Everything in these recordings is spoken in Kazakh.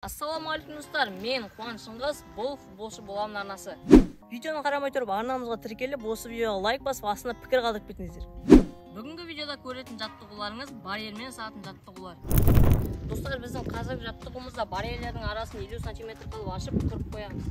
Ассалаумағалейкум достар, мен Қуан Шыңғыс, бұл футболшы боламын арнасы. Видеоны қарамай тұрып арнамызға тіркеліп, осы видеоға лайк басып, астына пікір қалдырып кетіңіздер. Бүгінгі видеода көретін жаттығуларыңыз барьер мен сағатын жаттығулар. Достар, біздің қазіргі жаттығуымызда барьерлердің арасын 50 см қылып ашып тұрып қоямыз.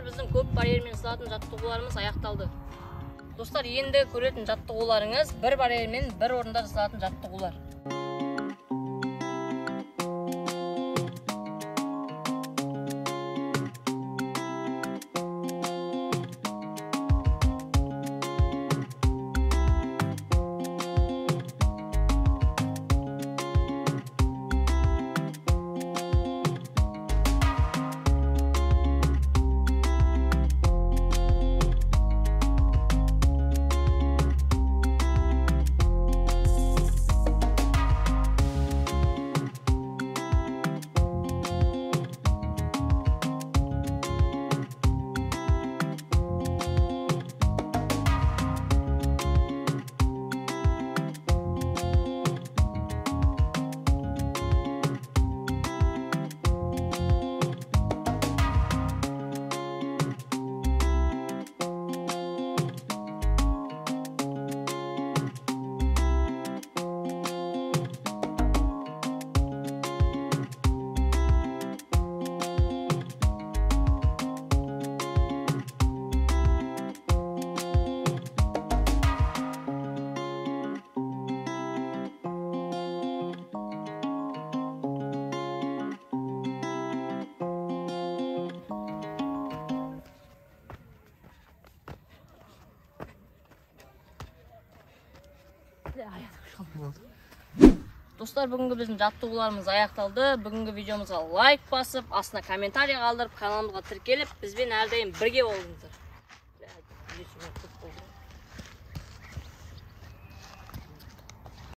Біздің көп барьер мен сызатын жаттығуларымыз аяқталды. Достар, енді көретін жаттығуларыңыз бір барьер мен бір орында сызатын жаттығулар. Достар, бүгінгі біздің жаттығуларымыз аяқталды. Бүгінгі видеомызға лайк басып, астына комментарий қалдырып, каналымызға тіркеліп, бізбен әрдайым бірге болыңыздар.